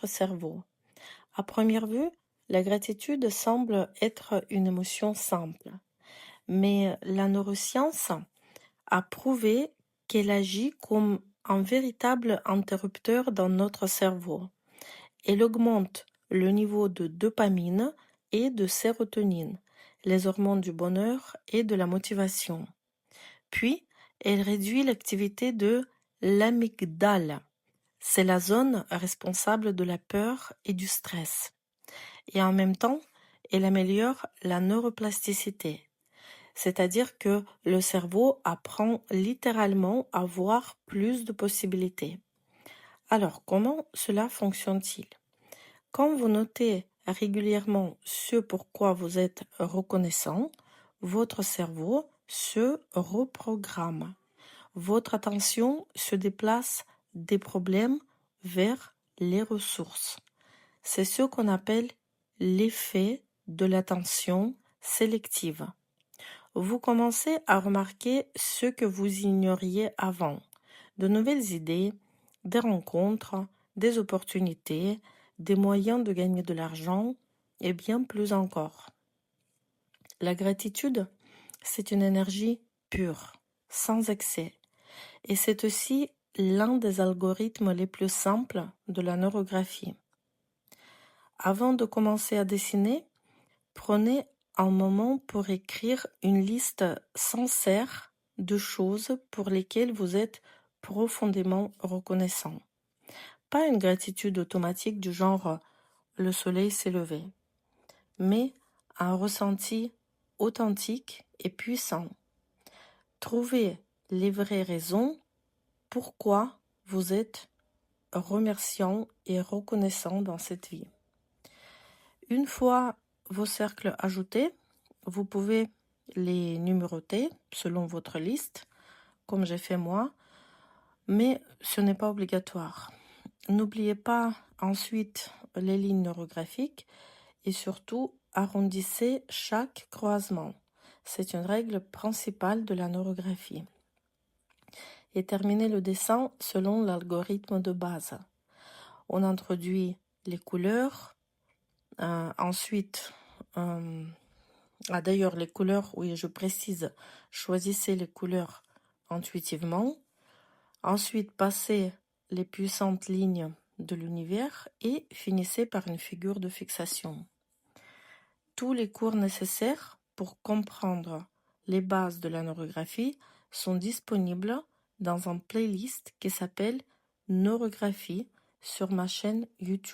notre cerveau. À première vue, la gratitude semble être une émotion simple, mais la neuroscience a prouvé qu'elle agit comme un véritable interrupteur dans notre cerveau. Elle augmente le niveau de dopamine et de sérotonine, les hormones du bonheur et de la motivation. Puis, elle réduit l'activité de l'amygdale. C'est la zone responsable de la peur et du stress. Et en même temps, elle améliore la neuroplasticité. C'est-à-dire que le cerveau apprend littéralement à voir plus de possibilités. Alors, comment cela fonctionne-t-il? Quand vous notez régulièrement ce pourquoi vous êtes reconnaissant, votre cerveau se reprogramme. Votre attention se déplace des problèmes vers les ressources. C'est ce qu'on appelle l'effet de l'attention sélective. Vous commencez à remarquer ce que vous ignoriez avant, de nouvelles idées, des rencontres, des opportunités, des moyens de gagner de l'argent et bien plus encore. La gratitude, c'est une énergie pure, sans excès, et c'est aussi l'un des algorithmes les plus simples de la neurographie. Avant de commencer à dessiner, prenez un moment pour écrire une liste sincère de choses pour lesquelles vous êtes profondément reconnaissant. Pas une gratitude automatique du genre le soleil s'est levé, mais un ressenti authentique et puissant. Trouvez les vraies raisons pourquoi vous êtes remerciant et reconnaissant dans cette vie. Une fois vos cercles ajoutés, vous pouvez les numéroter selon votre liste, comme j'ai fait moi, mais ce n'est pas obligatoire. N'oubliez pas ensuite les lignes neurographiques et surtout arrondissez chaque croisement. C'est une règle principale de la neurographie. Et terminez le dessin selon l'algorithme de base. On introduit les couleurs, ensuite, d'ailleurs les couleurs, oui je précise, choisissez les couleurs intuitivement, ensuite passez les puissantes lignes de l'univers et finissez par une figure de fixation. Tous les cours nécessaires pour comprendre les bases de la neurographie sont disponibles dans un playlist qui s'appelle Neurographie sur ma chaîne YouTube.